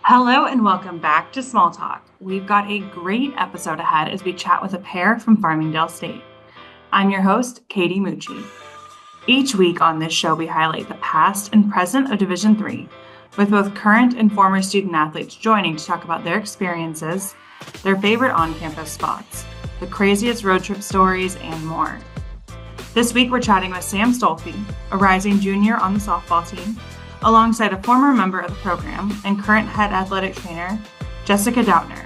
Hello and welcome back to Small Talk. We've got a great episode ahead as we chat with a pair from Farmingdale State. I'm your host, Katie Mucci. Each week on this show, we highlight the past and present of Division III, with both current and former student athletes joining to talk about their experiences, their favorite on-campus spots, the craziest road trip stories, and more. This week, we're chatting with Sam Stolfi, a rising junior on the softball team, alongside a former member of the program and current head athletic trainer, Jessica Dautner.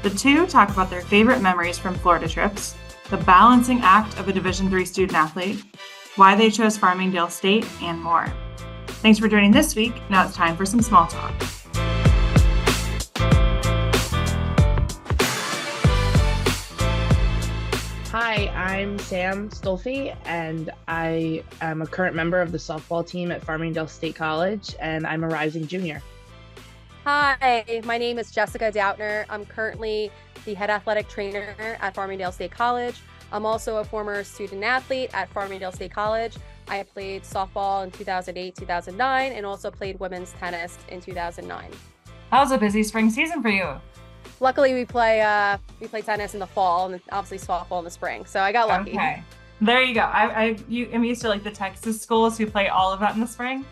The two talk about their favorite memories from Florida trips, the balancing act of a Division III student athlete, why they chose Farmingdale State, and more. Thanks for joining this week. Now it's time for some small talk. Hi, I'm Sam Stolfi, and I am a current member of the softball team at Farmingdale State College, and I'm a rising junior. Hi, my name is Jessica Dautner. I'm currently the head athletic trainer at Farmingdale State College. I'm also a former student athlete at Farmingdale State College. I played softball in 2008, 2009, and also played women's tennis in 2009. That was a busy spring season for you. Luckily, we play tennis in the fall and obviously softball in the spring. So I got lucky. Okay, there you go. I'm used to like the Texas schools who play all of that in the spring.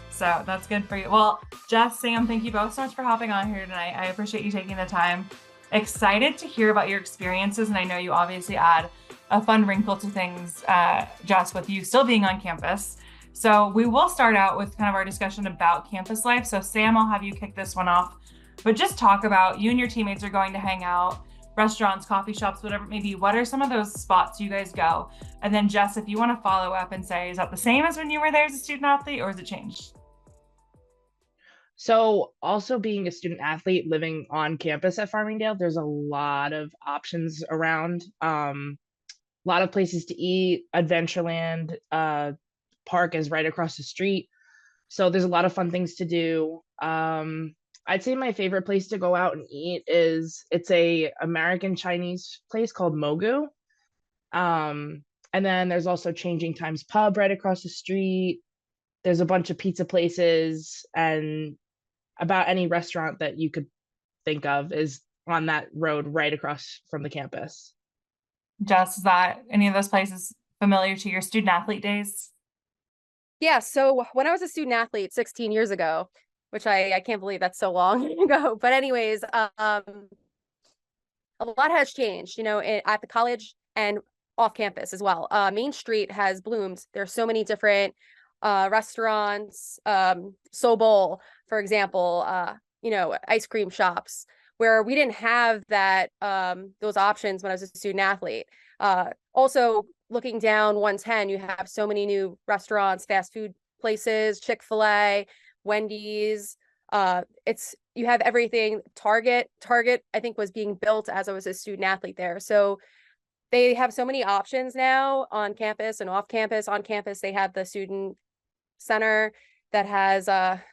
So that's good for you. Well, Jess, Sam, thank you both so much for hopping on here tonight. I appreciate you taking the time. Excited to hear about your experiences. And I know you obviously add a fun wrinkle to things, Jess, with you still being on campus. So we will start out with kind of our discussion about campus life. So Sam, I'll have you kick this one off. But just talk about you and your teammates are going to hang out, restaurants, coffee shops, whatever it may be. What are some of those spots you guys go? And then Jess, if you want to follow up and say, is that the same as when you were there as a student athlete or has it changed? So also being a student athlete living on campus at Farmingdale, there's a lot of options around. A lot of places to eat. Adventureland park is right across the street. So there's a lot of fun things to do. I'd say my favorite place to go out and eat it's a American Chinese place called Mogu. And then there's also Changing Times Pub right across the street. There's a bunch of pizza places, and about any restaurant that you could think of is on that road right across from the campus. Jess, is that any of those places familiar to your student athlete days? Yeah, so when I was a student athlete 16 years ago, which I can't believe that's so long ago. But anyways, a lot has changed, at the college and off campus as well. Main Street has bloomed. There's so many different restaurants, Bowl, for example, ice cream shops, where we didn't have that those options when I was a student athlete. Also, looking down 110, you have so many new restaurants, fast food places, Chick-fil-A, Wendy's. You have everything. Target, I think, was being built as I was a student athlete there. So they have so many options now on campus and off campus. On campus, they have the student center that has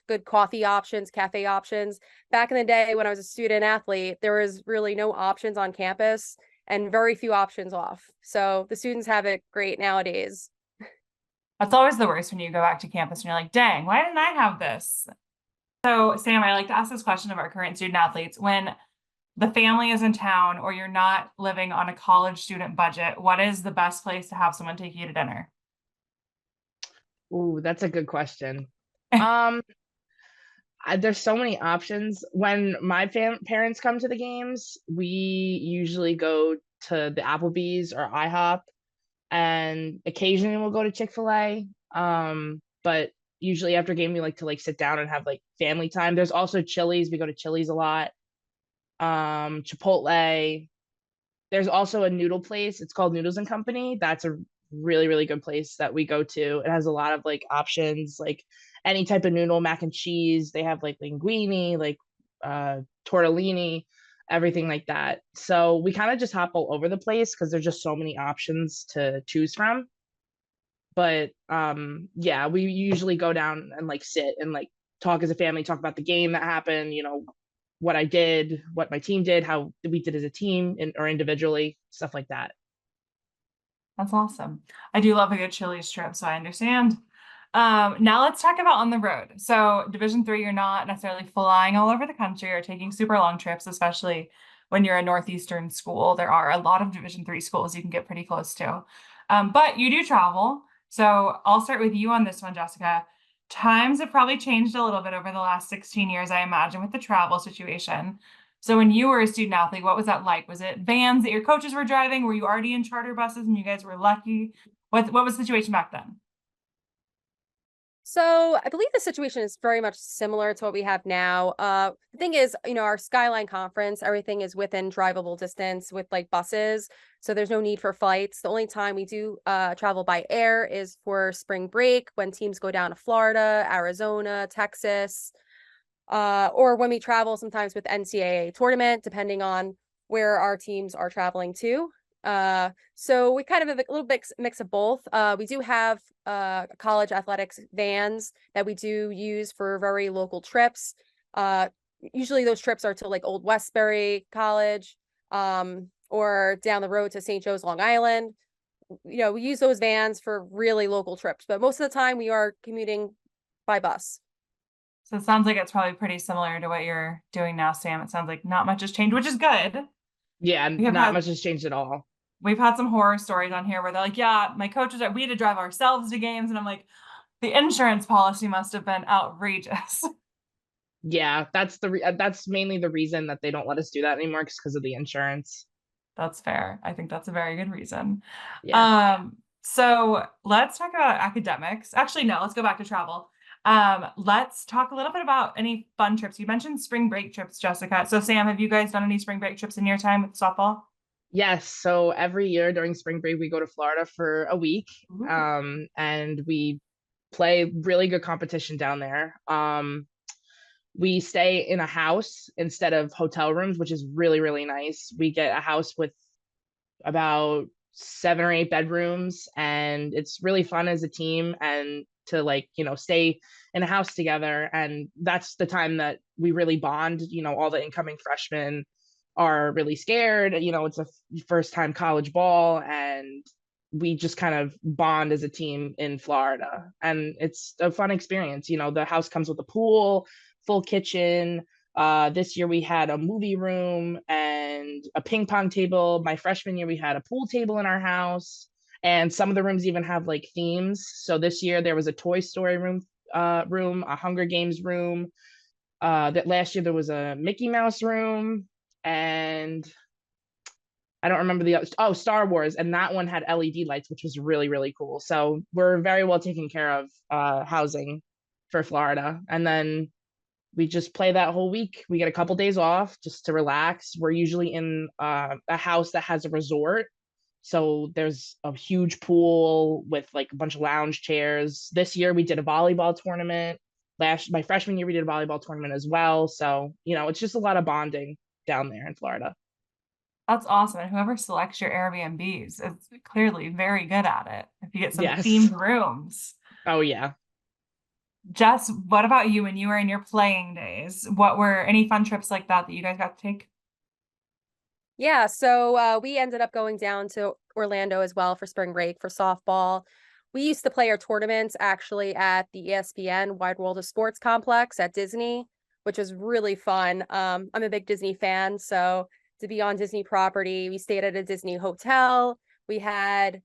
good coffee options, cafe options. Back in the day when I was a student athlete, there was really no options on campus and very few options off. So the students have it great nowadays. That's always the worst when you go back to campus and you're like, dang, why didn't I have this? So Sam, I like to ask this question of our current student athletes. When the family is in town or you're not living on a college student budget, what is the best place to have someone take you to dinner? Ooh, that's a good question. There's so many options. When my parents come to the games, we usually go to the Applebee's or IHOP, and occasionally we'll go to Chick-fil-A. But usually after game, we like to sit down and have family time. There's also Chili's. We go to Chili's a lot. Chipotle. There's also a noodle place. It's called Noodles and Company. That's a really, really good place that we go to. It has a lot of options, any type of noodle, mac and cheese. They have linguine, tortellini, everything like that. So we kind of just hop all over the place because there's just so many options to choose from. But yeah, we usually go down and sit and talk as a family, talk about the game that happened, what I did, what my team did, how we did as a team or individually, stuff like that. That's awesome. I do love a good Chili's trip, so I understand. Now let's talk about on the road. So Division III, you're not necessarily flying all over the country or taking super long trips, especially when you're a Northeastern school. There are a lot of Division III schools you can get pretty close to. But you do travel. So I'll start with you on this one, Jessica. Times have probably changed a little bit over the last 16 years, I imagine, with the travel situation. So when you were a student athlete, what was that like? Was it vans that your coaches were driving? Were you already in charter buses and you guys were lucky? What was the situation back then? So I believe the situation is very much similar to what we have now. The thing is, our Skyline conference, everything is within drivable distance with like buses. So there's no need for flights. The only time we do travel by air is for spring break when teams go down to Florida, Arizona, Texas, or when we travel sometimes with NCAA tournament, depending on where our teams are traveling to. So we kind of have a little bit mix of both. We do have college athletics vans that we do use for very local trips. Usually those trips are to like Old Westbury College, or down the road to St. Joe's, Long Island. We use those vans for really local trips, but most of the time we are commuting by bus. So it sounds like it's probably pretty similar to what you're doing now, Sam. It sounds like not much has changed, which is good. Yeah, not much has changed at all. We've had some horror stories on here where they're like, yeah, my coaches, we had to drive ourselves to games. And I'm like, the insurance policy must have been outrageous. Yeah, that's mainly the reason that they don't let us do that anymore, because of the insurance. That's fair. I think that's a very good reason. Yeah. So let's talk about academics. Actually, no, let's go back to travel. Let's talk a little bit about any fun trips. You mentioned spring break trips, Jessica. So Sam, have you guys done any spring break trips in your time with softball? Yes. So every year during spring break, we go to Florida for a week. Ooh. And we play really good competition down there. We stay in a house instead of hotel rooms, which is really, really nice. We get a house with about 7 or 8 bedrooms, and it's really fun as a team and to stay in a house together. And that's the time that we really bond. All the incoming freshmen are really scared. It's a first time college ball, and we just kind of bond as a team in Florida, and it's a fun experience. The house comes with a pool, full kitchen. This year we had a movie room and a ping pong table. My freshman year we had a pool table in our house, and some of the rooms even have like themes. So this year there was a Toy Story room, a Hunger Games room. That last year there was a Mickey Mouse room, and I don't remember the other. Oh, Star Wars, and that one had LED lights, which was really, really cool. So we're very well taken care of housing for Florida. And then we just play that whole week. We get a couple days off just to relax. We're usually in a house that has a resort. So there's a huge pool with like a bunch of lounge chairs. This year we did a volleyball tournament. My freshman year we did a volleyball tournament as well. So, it's just a lot of bonding down there in Florida. That's awesome. And whoever selects your Airbnbs is clearly very good at it. If you get some Yes. themed rooms. Oh, yeah. Jess, what about you when you were in your playing days? What were any fun trips like that you guys got to take? Yeah, so we ended up going down to Orlando as well for spring break for softball. We used to play our tournaments actually at the ESPN Wide World of Sports complex at Disney, which was really fun. I'm a big Disney fan, so to be on Disney property, we stayed at a Disney hotel. We had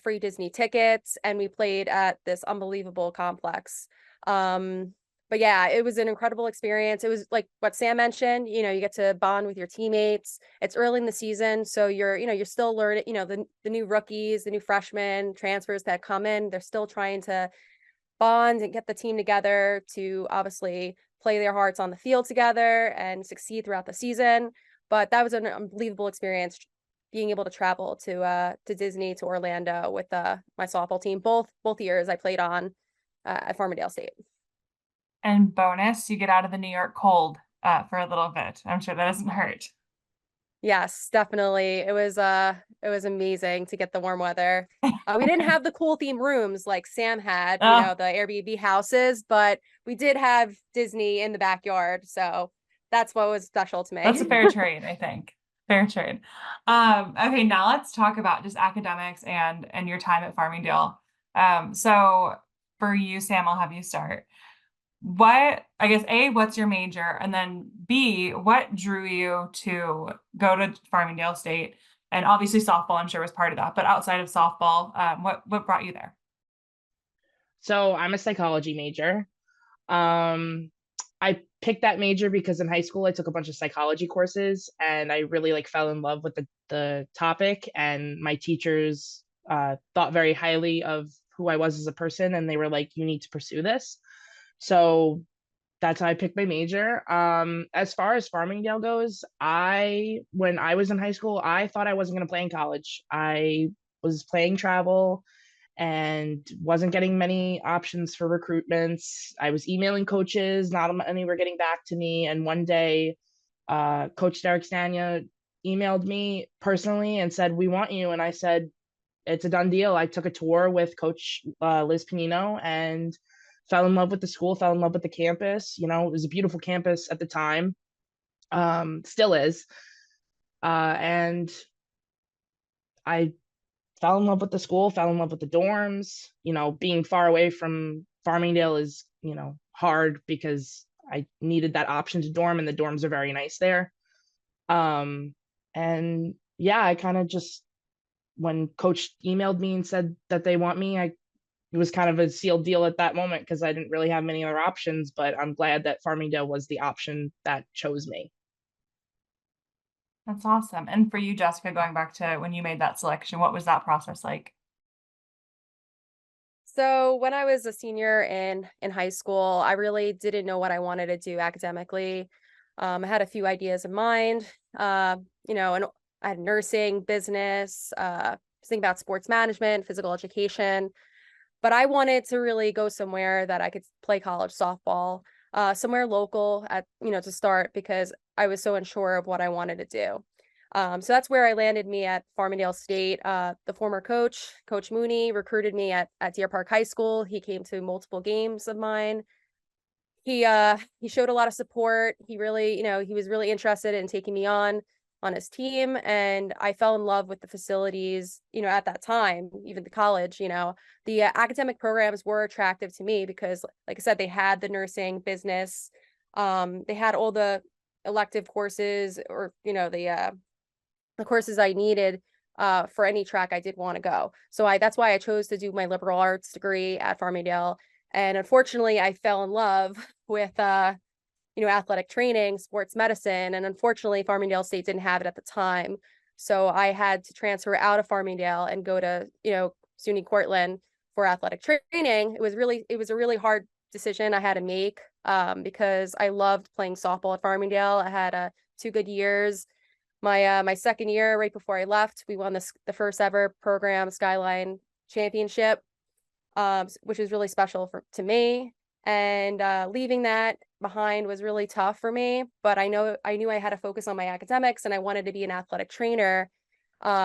free Disney tickets, and we played at this unbelievable complex. But yeah, it was an incredible experience. It was like what Sam mentioned, you get to bond with your teammates. It's early in the season, so you're still learning, the new rookies, the new freshmen, transfers that come in, they're still trying to bond and get the team together to obviously play their hearts on the field together and succeed throughout the season. But that was an unbelievable experience being able to travel to Disney, to Orlando with my softball team. Both years I played on at Farmingdale State. And bonus, you get out of the New York cold for a little bit. I'm sure that doesn't hurt. Yes, definitely. It was amazing to get the warm weather. We didn't have the cool theme rooms like Sam had, the Airbnb houses, but we did have Disney in the backyard. So that's what was special to me. That's a fair trade, I think. Fair trade. Okay, now let's talk about just academics and your time at Farmingdale. So for you, Sam, I'll have you start. What, I guess, A, what's your major? And then B, what drew you to go to Farmingdale State? And obviously softball, I'm sure, was part of that. But outside of softball, what brought you there? So I'm a psychology major. I picked that major because in high school I took a bunch of psychology courses and I really fell in love with the topic, and my teachers thought very highly of who I was as a person, and they were like, you need to pursue this. So that's how I picked my major. As far as Farmingdale goes, when I was in high school, I thought I wasn't going to play in college. I was playing travel and wasn't getting many options for recruitments. I was emailing coaches, not many were getting back to me. And one day, Coach Derek Stania emailed me personally and said, "We want you." And I said, "It's a done deal." I took a tour with Coach Liz Panino and fell in love with the school, fell in love with the campus. It was a beautiful campus at the time, still is. And I fell in love with the school, fell in love with the dorms. Being far away from Farmingdale is, hard because I needed that option to dorm, and the dorms are very nice there. And yeah, I kind of just, when Coach emailed me and said that they want me, it was kind of a sealed deal at that moment because I didn't really have many other options, but I'm glad that Farmingdale was the option that chose me. That's awesome. And for you, Jessica, going back to when you made that selection, what was that process like? So when I was a senior in high school, I really didn't know what I wanted to do academically. I had a few ideas in mind, and I had nursing, business, thinking about sports management, physical education, but I wanted to really go somewhere that I could play college softball, somewhere local to start, because I was so unsure of what I wanted to do. So that's where I landed me at Farmingdale State. The former coach, Coach Mooney, recruited me at Deer Park High School. He came to multiple games of mine. He showed a lot of support. He really, he was really interested in taking me on his team, and I fell in love with the facilities, at that time, even the college, the academic programs were attractive to me because, like I said, they had the nursing, business, they had all the elective courses, or, the courses I needed for any track I did want to go. So that's why I chose to do my liberal arts degree at Farmingdale. And unfortunately, I fell in love with athletic training, sports medicine, and unfortunately, Farmingdale State didn't have it at the time. So I had to transfer out of Farmingdale and go to SUNY Cortland for athletic training. It was a really hard decision I had to make because I loved playing softball at Farmingdale. I had 2 good years. My second year, right before I left, we won the first ever program Skyline championship, which is really special to me. And leaving that behind was really tough for me. But I knew I had to focus on my academics, and I wanted to be an athletic trainer,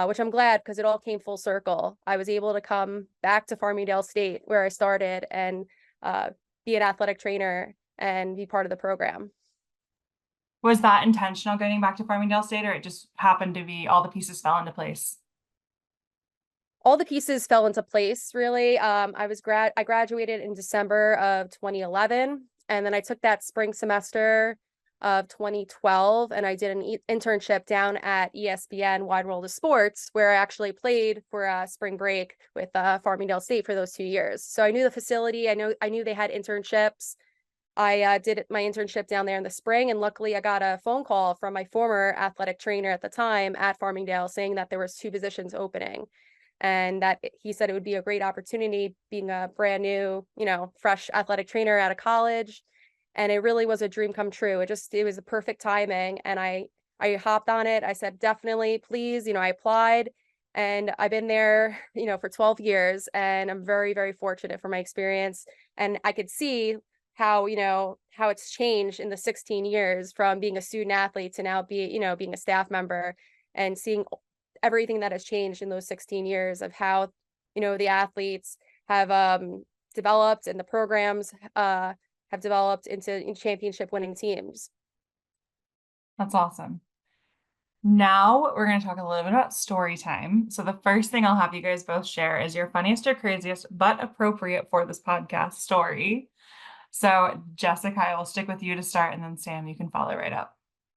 which I'm glad, because it all came full circle. I was able to come back to Farmingdale State, where I started, and be an athletic trainer and be part of the program. Was that intentional getting back to Farmingdale State, or it just happened to be all the pieces fell into place? All the pieces fell into place, really. I graduated in December of 2011, and then I took that spring semester of 2012, and I did an internship down at ESPN Wide World of Sports, where I actually played for spring break with Farmingdale State for those 2 years. So I knew the facility. I knew they had internships. I did my internship down there in the spring, and luckily I got a phone call from my former athletic trainer at the time at Farmingdale saying that there was 2 positions opening, and that he said it would be a great opportunity being a brand new, fresh athletic trainer out of college. And it really was a dream come true. It was the perfect timing. And I hopped on it. I said, definitely, please. I applied, and I've been there, for 12 years, and I'm very, very fortunate for my experience. And I could see how it's changed in the 16 years from being a student athlete to now being a staff member, and seeing everything that has changed in those 16 years of how, the athletes have developed, and the programs have developed into championship winning teams. That's awesome. Now we're going to talk a little bit about story time. So the first thing I'll have you guys both share is your funniest or craziest, but appropriate for this podcast story. So Jessica, I will stick with you to start, and then Sam, you can follow right up.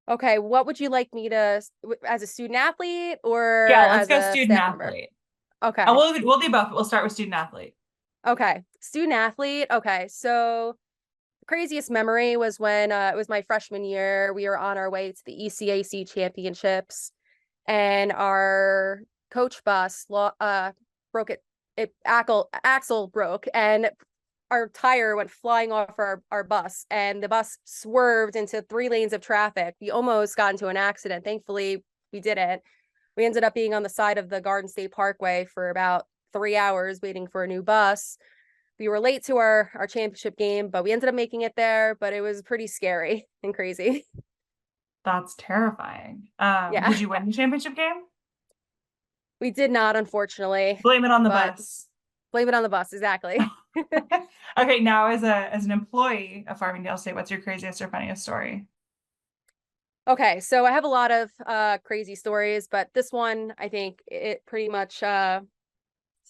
Okay, what would you like me to, as a student athlete or Yeah, let's as go a student staff member? athlete. Okay. We'll do both. We'll start with student athlete. Okay. Student athlete. Okay. So the craziest memory was when it was my freshman year. We were on our way to the ECAC championships, and our coach bus broke axle broke, and our tire went flying off our bus, and the bus swerved into 3 lanes of traffic. We almost got into an accident. Thankfully, we didn't. We ended up being on the side of the Garden State Parkway for about 3 hours waiting for a new bus. We were late to our championship game, but we ended up making it there, but it was pretty scary and crazy. That's terrifying. Yeah. Did you win the championship game? We did not, unfortunately. Blame it on the bus. Blame it on the bus, exactly. Okay, now as an employee of Farmingdale State, what's your craziest or funniest story? Okay, so I have a lot of crazy stories, but this one, I think it pretty much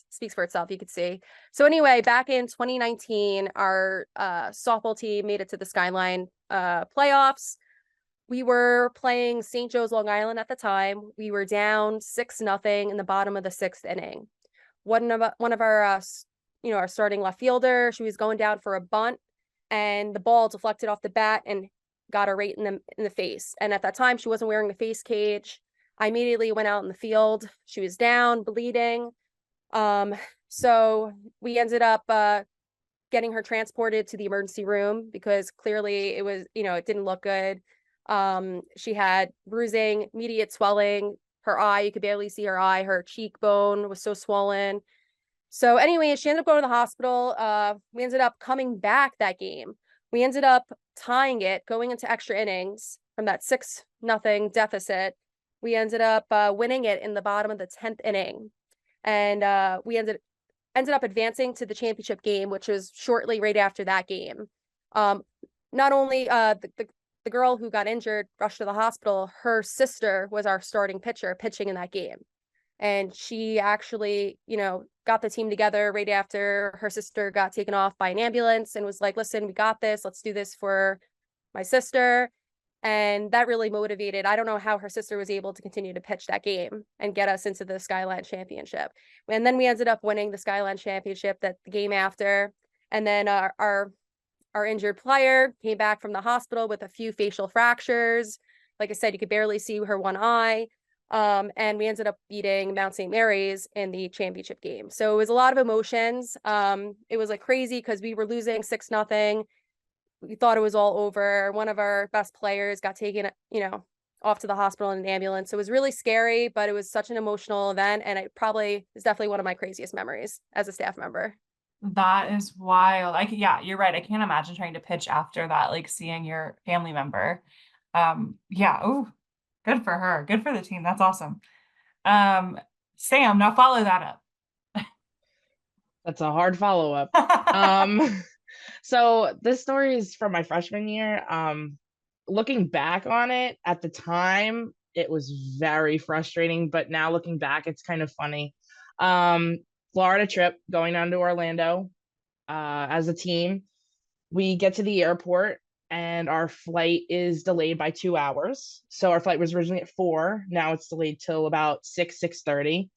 speaks for itself, you could see. So anyway, back in 2019, our softball team made it to the Skyline playoffs. We were playing St. Joe's, Long Island at the time. We were down 6-0 in the bottom of the 6th inning. One of our our starting left fielder, she was going down for a bunt, and the ball deflected off the bat and got her right in the face. And at that time, she wasn't wearing the face cage. I immediately went out in the field. She was down, bleeding. So we ended up getting her transported to the emergency room because clearly it was, it didn't look good. She had bruising, immediate swelling. Her eye, you could barely see her eye. Her cheekbone was so swollen. So anyway, she ended up going to the hospital. We ended up coming back that game. We ended up tying it, going into extra innings from that 6-0 deficit. We ended up winning it in the bottom of the 10th inning. And we ended up advancing to the championship game, which was shortly right after that game. Not only the girl who got injured rushed to the hospital, her sister was our starting pitcher pitching in that game. And she actually, got the team together right after her sister got taken off by an ambulance and was like, listen, we got this. Let's do this for my sister. And that really motivated. I don't know how her sister was able to continue to pitch that game and get us into the Skyline championship. And then we ended up winning the Skyline championship the game after. And then our injured player came back from the hospital with a few facial fractures. Like I said, you could barely see her one eye. And we ended up beating Mount St. Mary's in the championship game. So it was a lot of emotions. It was like crazy because we were losing 6-0. We thought it was all over. One of our best players got taken, off to the hospital in an ambulance. So it was really scary, but it was such an emotional event. And it probably is definitely one of my craziest memories as a staff member. That is wild. Yeah, you're right. I can't imagine trying to pitch after that, like seeing your family member. Yeah. Oh, good for her. Good for the team. That's awesome. Sam, now follow that up. That's a hard follow-up. So this story is from my freshman year. Looking back on it, at the time, it was very frustrating, but now looking back, it's kind of funny. Florida trip, going down to Orlando as a team. We get to the airport and our flight is delayed by 2 hours. So our flight was originally at 4. Now it's delayed till about 6:30.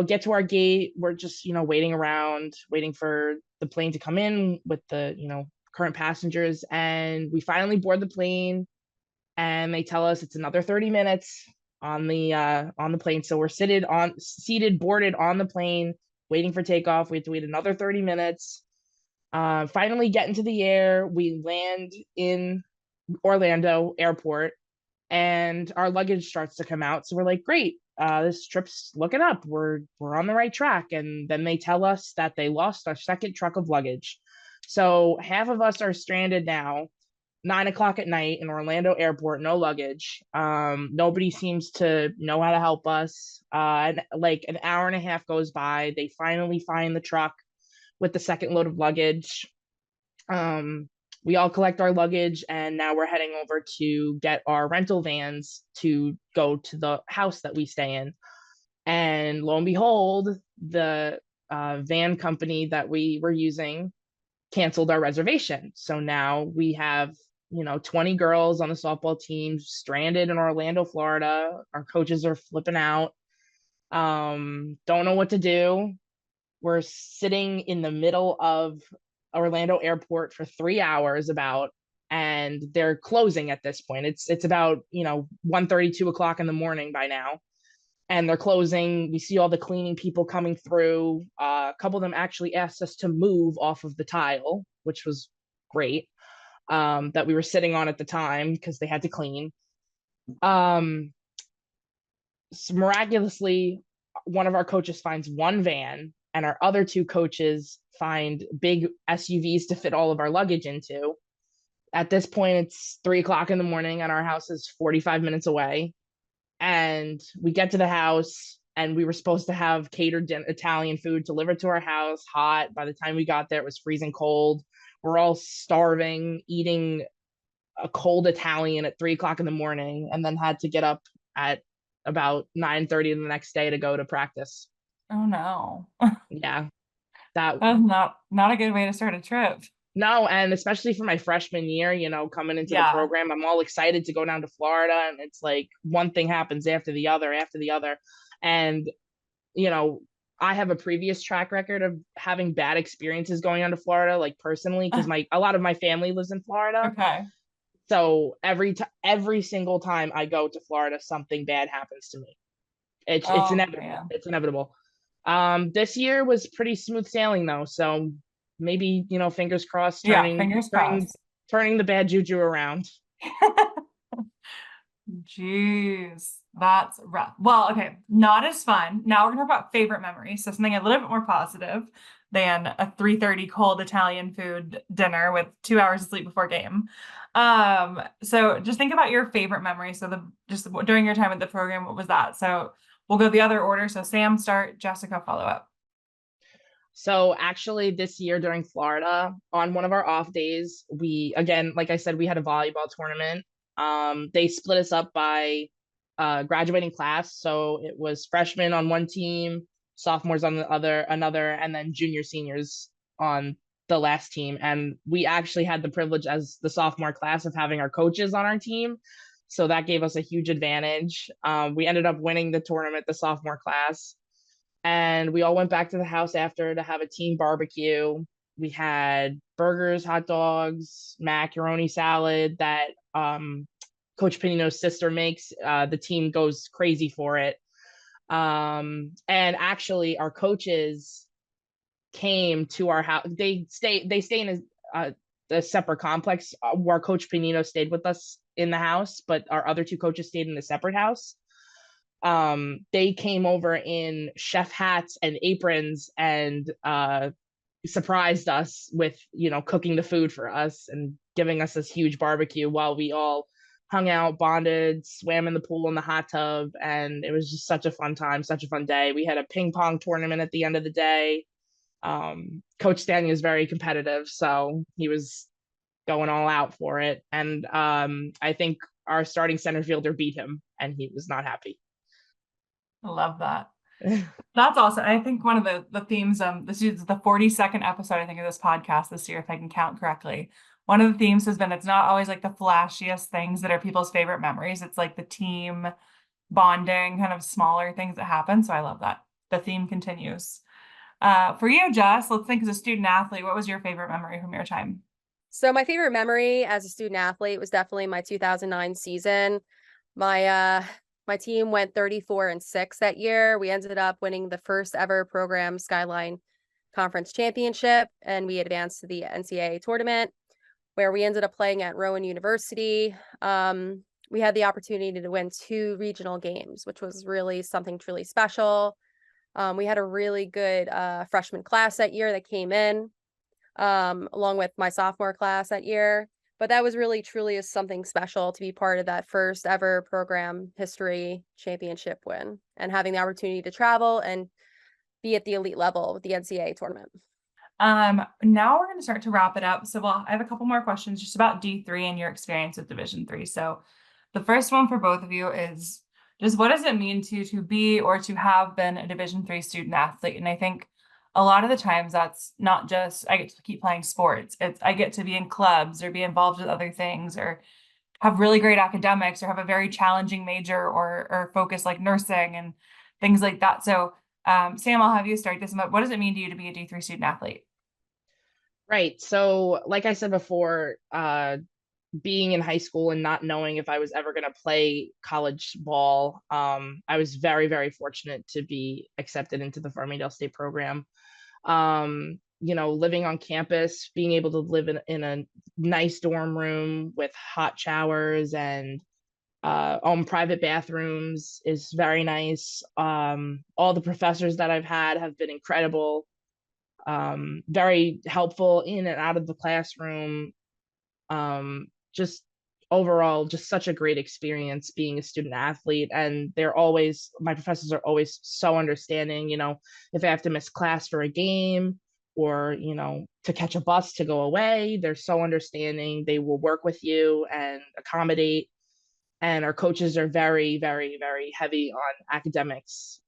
Get to our gate. We're just, waiting around, waiting for the plane to come in with the, current passengers. And we finally board the plane and they tell us it's another 30 minutes on the plane. So we're seated, boarded on the plane, waiting for takeoff. We have to wait another 30 minutes. Finally get into the air. We land in Orlando airport and our luggage starts to come out. So we're like, great, this trip's looking up. We're on the right track. And then they tell us that they lost our second truck of luggage. So half of us are stranded now, 9:00 at night in Orlando airport, no luggage. Nobody seems to know how to help us. And like an hour and a half goes by. They finally find the truck with the second load of luggage. we all collect our luggage, and now we're heading over to get our rental vans to go to the house that we stay in. And lo and behold, the van company that we were using canceled our reservation. So now we have, 20 girls on the softball team stranded in Orlando, Florida. Our coaches are flipping out. Don't know what to do. We're sitting in the middle of Orlando airport for 3 hours and they're closing at this point. It's about, 1:30, 2 o'clock in the morning by now. And they're closing. We see all the cleaning people coming through. A couple of them actually asked us to move off of the tile, which was great, that we were sitting on at the time because they had to clean. So miraculously, one of our coaches finds one van, and our other two coaches find big SUVs to fit all of our luggage into. At this point, it's 3 o'clock in the morning, and our house is 45 minutes away. And we get to the house, and we were supposed to have catered Italian food delivered to our house, hot. By the time we got there, it was freezing cold. We're all starving, eating a cold Italian at 3 o'clock in the morning, and then had to get up at about 9:30 the next day to go to practice. Oh no. Yeah. That's not a good way to start a trip. No, and especially for my freshman year, coming into the program, I'm all excited to go down to Florida, and it's like one thing happens after the other. And, I have a previous track record of having bad experiences going on to Florida, like personally, because a lot of my family lives in Florida. Okay. So every single time I go to Florida, something bad happens to me. It's inevitable. Man. It's inevitable. This year was pretty smooth sailing though, so maybe fingers crossed. Turning the bad juju around. Jeez, that's rough. Well, okay, not as fun. Now we're gonna talk about favorite memories. So something a little bit more positive than a 3:30 cold Italian food dinner with 2 hours of sleep before game. So just think about your favorite memory. So just during your time at the program, what was that? So we'll go the other order. So Sam start, Jessica follow up. So actually this year during Florida, on one of our off days, again, like I said, we had a volleyball tournament. They split us up by graduating class. So it was freshmen on one team, sophomores on another, and then junior seniors on the last team. And we actually had the privilege as the sophomore class of having our coaches on our team. So that gave us a huge advantage. We ended up winning the tournament, the sophomore class. And we all went back to the house after to have a team barbecue. We had burgers, hot dogs, macaroni salad that Coach Pinino's sister makes. The team goes crazy for it. And actually, our coaches came to our house. They stay in a separate complex where Coach Pinino stayed with us in the house, but our other two coaches stayed in a separate house. They came over in chef hats and aprons and surprised us with cooking the food for us and giving us this huge barbecue while we all hung out, bonded, swam in the pool in the hot tub, and it was just such a fun time, such a fun day. We had a ping pong tournament at the end of the day. Coach Stanley is very competitive, so he was going all out for it, and I think our starting center fielder beat him and he was not happy. I love that. That's awesome. I think one of the themes, this is the 42nd episode, I think, of this podcast this year, if I can count correctly. One of the themes has been, it's not always like the flashiest things that are people's favorite memories. It's like the team bonding, kind of smaller things that happen. So I love that. The theme continues. For you, Jess, let's think as a student athlete, what was your favorite memory from your time? So my favorite memory as a student athlete was definitely my 2009 season. My team went 34-6 that year. We ended up winning the first ever program Skyline Conference Championship, and we advanced to the NCAA tournament, where we ended up playing at Rowan University. We had the opportunity to win 2 regional games, which was really something truly special. We had a really good freshman class that year that came in, along with my sophomore class that year. But that was really truly something special to be part of that first ever program history championship win and having the opportunity to travel and be at the elite level with the NCAA tournament. Now we're going to start to wrap it up. So I have a couple more questions just about D3 and your experience with Division 3. So the first one for both of you is just what does it mean to be or to have been a Division 3 student athlete? And I think a lot of the times that's not just I get to keep playing sports. It's I get to be in clubs or be involved with other things or have really great academics or have a very challenging major or focus like nursing and things like that. So Sam, I'll have you start this. What does it mean to you to be a D3 student athlete? Right. So, like I said before, being in high school and not knowing if I was ever going to play college ball, I was very, very fortunate to be accepted into the Farmingdale State program. Living on campus, being able to live in a nice dorm room with hot showers and own private bathrooms is very nice. All the professors that I've had have been incredible, very helpful in and out of the classroom. Just overall, just such a great experience being a student athlete. And my professors are always so understanding, if I have to miss class for a game or, to catch a bus to go away, they're so understanding. They will work with you and accommodate. And our coaches are very, very, very heavy on academics,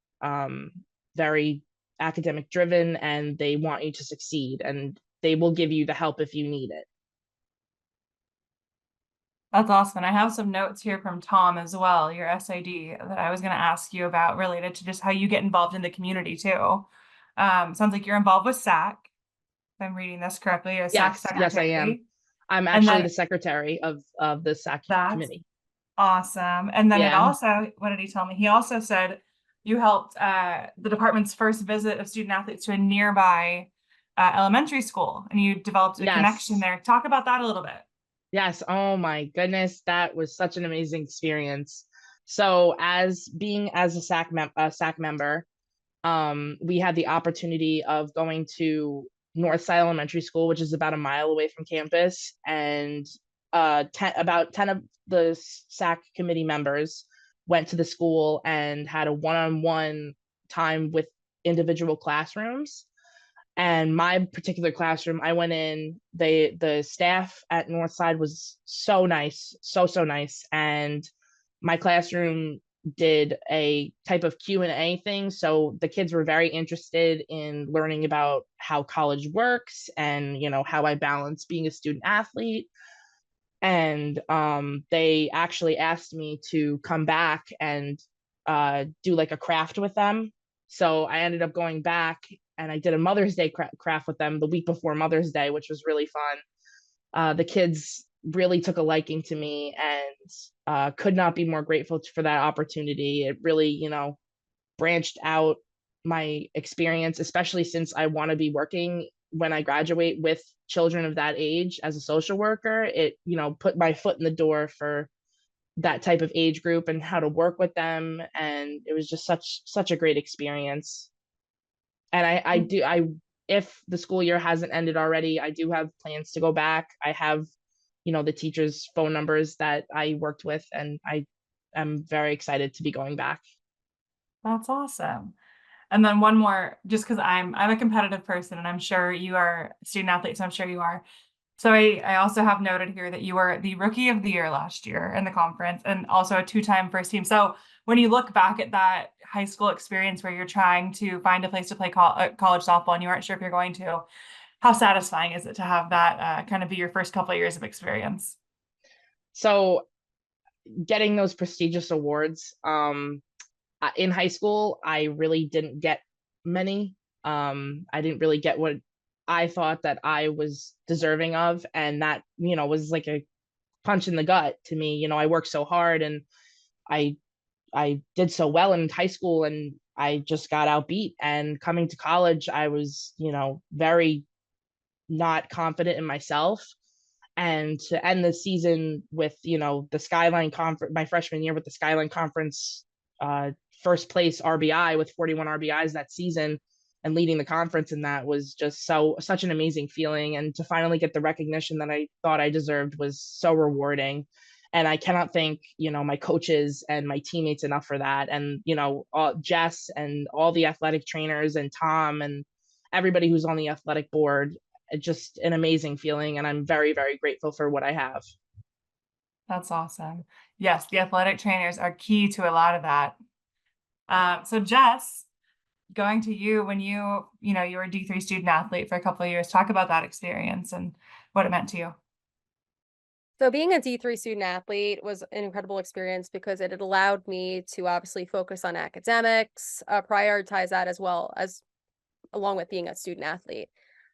very academic driven, and they want you to succeed, and they will give you the help if you need it. That's awesome. And I have some notes here from Tom as well, your SID, that I was going to ask you about related to just how you get involved in the community too. Sounds like you're involved with SAC. If I'm reading this correctly, a SAC secretary. Yes, I am. I'm actually the secretary of the SAC committee. Awesome. And then it also, what did he tell me? He also said you helped the department's first visit of student athletes to a nearby elementary school, and you developed a connection there. Talk about that a little bit. Yes. Oh my goodness. That was such an amazing experience. So as a SAC member, we had the opportunity of going to Northside Elementary School, which is about a mile away from campus. And about 10 of the SAC committee members went to the school and had a one-on-one time with individual classrooms. And my particular classroom, I went in, the staff at Northside was so nice, so nice. And my classroom did a type of Q&A thing. So the kids were very interested in learning about how college works and, how I balance being a student athlete. And they actually asked me to come back and do like a craft with them. So I ended up going back and I did a Mother's Day craft with them the week before Mother's Day, which was really fun. The kids really took a liking to me and could not be more grateful for that opportunity. It really, branched out my experience, especially since I want to be working when I graduate with children of that age as a social worker. It, put my foot in the door for that type of age group and how to work with them. And it was just such a great experience. And if the school year hasn't ended already, I do have plans to go back. I have, the teachers' phone numbers that I worked with, and I am very excited to be going back. That's awesome. And then one more, just because I'm a competitive person, and I'm sure you are a student athlete, so I'm sure you are. So I also have noted here that you were the rookie of the year last year in the conference and also a two-time first team. So when you look back at that high school experience where you're trying to find a place to play college softball and you aren't sure if you're going to, how satisfying is it to have that kind of be your first couple of years of experience? So getting those prestigious awards, in high school, I really didn't get many. I didn't really get what I thought that I was deserving of. And that, was like a punch in the gut to me. I worked so hard and I did so well in high school and I just got outbeat. And coming to college, I was, very not confident in myself. And to end the season with, the Skyline conference, my freshman year with the Skyline conference, first place RBI with 41 RBIs that season and leading the conference, and that was just such an amazing feeling. And to finally get the recognition that I thought I deserved was so rewarding. And I cannot thank, my coaches and my teammates enough for that. And, Jess and all the athletic trainers and Tom and everybody who's on the athletic board. Just an amazing feeling, and I'm very, very grateful for what I have. That's awesome. Yes, the athletic trainers are key to a lot of that. So Jess, going to you, when you were a D3 student athlete for a couple of years, talk about that experience and what it meant to you. So being a D3 student athlete was an incredible experience because it had allowed me to obviously focus on academics, prioritize that as well as along with being a student athlete.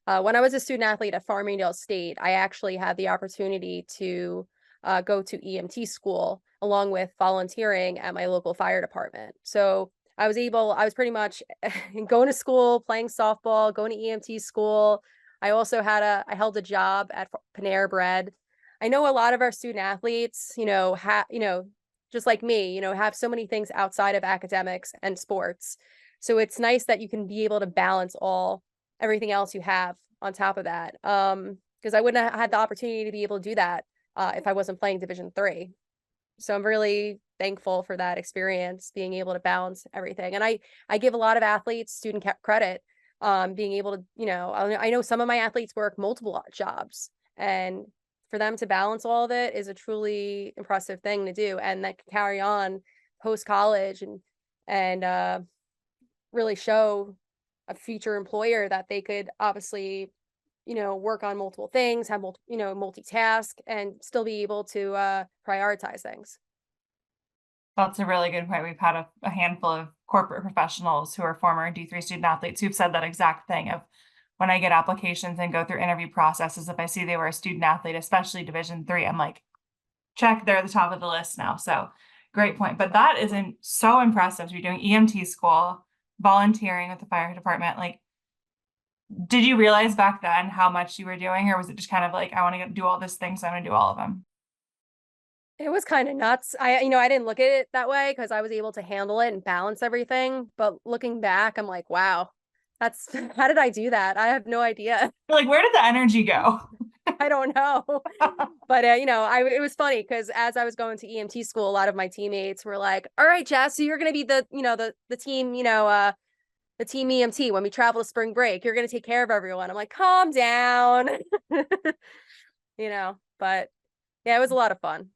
When I was a student athlete at Farmingdale State, I actually had the opportunity to go to EMT school along with volunteering at my local fire department. So I was pretty much going to school, playing softball, going to EMT school. I also I held a job at Panera Bread. I know a lot of our student athletes, just like me, have so many things outside of academics and sports. So it's nice that you can be able to balance everything else you have on top of that. Because I wouldn't have had the opportunity to be able to do that if I wasn't playing Division III. So I'm really thankful for that experience, being able to balance everything. And I give a lot of athletes student credit, being able to, I know some of my athletes work multiple jobs, and for them to balance all of it is a truly impressive thing to do, and that can carry on post college and really show a future employer that they could obviously, work on multiple things, have multitask, and still be able to prioritize things. That's a really good point. We've had a handful of corporate professionals who are former D3 student athletes who've said that exact thing of, when I get applications and go through interview processes, if I see they were a student athlete, especially Division III, I'm like, check, they're at the top of the list now. So great point. But that isn't so impressive to be doing EMT school, volunteering with the fire department. Like, did you realize back then how much you were doing, or was it just kind of like, I want to do all this thing, so I'm going to do all of them? It was kind of nuts. I didn't look at it that way because I was able to handle it and balance everything. But looking back, I'm like, wow, how did I do that? I have no idea. Like, where did the energy go? I don't know. But, it was funny because as I was going to EMT school, a lot of my teammates were like, all right, Jess, so you're going to be the team, the team EMT when we travel to spring break. You're going to take care of everyone. I'm like, calm down. But yeah, it was a lot of fun.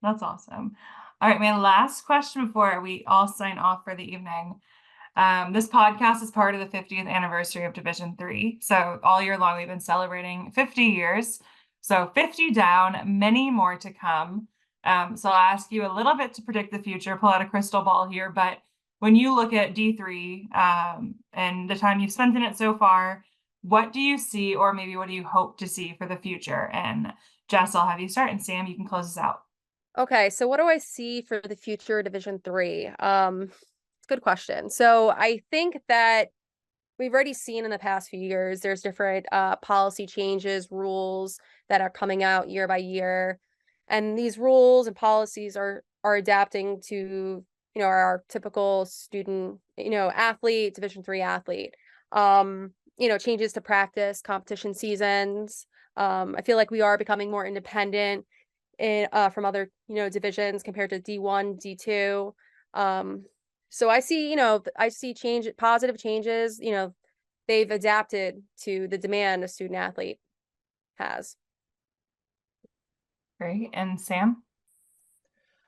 That's awesome. All right, my last question before we all sign off for the evening. This podcast is part of the 50th anniversary of Division III. So all year long, we've been celebrating 50 years. So 50 down, many more to come. So I'll ask you a little bit to predict the future, pull out a crystal ball here. But when you look at D3 and the time you've spent in it so far, what do you see, or maybe what do you hope to see for the future? And Jess, I'll have you start, and Sam, you can close us out. Okay, so what do I see for the future Division III? It's a good question. So I think that we've already seen in the past few years, there's different policy changes, rules that are coming out year by year. And these rules and policies are adapting to, our typical student, athlete, Division III athlete. Changes to practice, competition seasons. I feel like we are becoming more independent from other, divisions compared to D1, D2. So I see positive changes, they've adapted to the demand a student athlete has. Great. And Sam?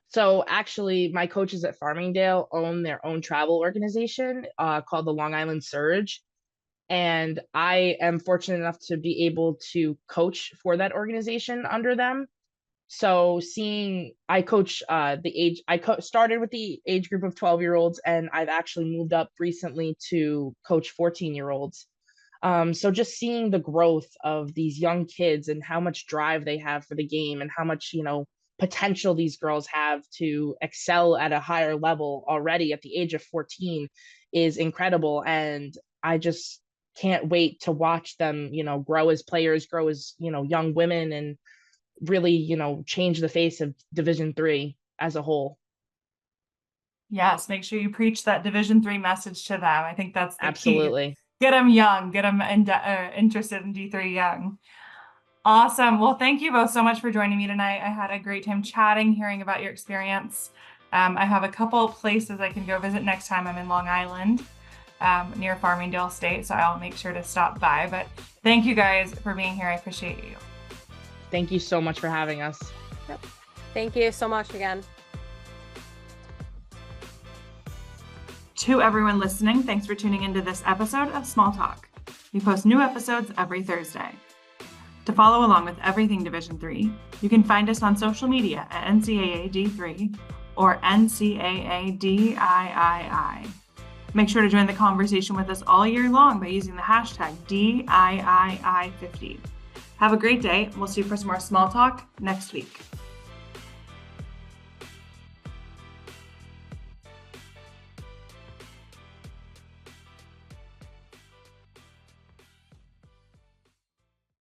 So actually, my coaches at Farmingdale own their own travel organization called the Long Island Surge. And I am fortunate enough to be able to coach for that organization under them. So I coach started with the age group of 12-year-olds, and I've actually moved up recently to coach 14-year-olds. So just seeing the growth of these young kids and how much drive they have for the game and how much, potential these girls have to excel at a higher level already at the age of 14 is incredible. And I just can't wait to watch them, grow as players, grow as, young women, and really, change the face of Division III as a whole. Yes, make sure you preach that Division III message to them. I think that's the Absolutely. key. Get them young, get them interested in D3 young. Awesome. Well, thank you both so much for joining me tonight. I had a great time chatting, hearing about your experience. I have a couple places I can go visit next time I'm in Long Island. near Farmingdale State, so I'll make sure to stop by. But thank you guys for being here. I appreciate you. Thank you so much for having us. Yep. Thank you so much again. To everyone listening, thanks for tuning into this episode of Small Talk. We post new episodes every Thursday. To follow along with everything Division III, you can find us on social media at NCAA D3 or NCAA DIII. Make sure to join the conversation with us all year long by using the hashtag DIII50. Have a great day. We'll see you for some more Small Talk next week.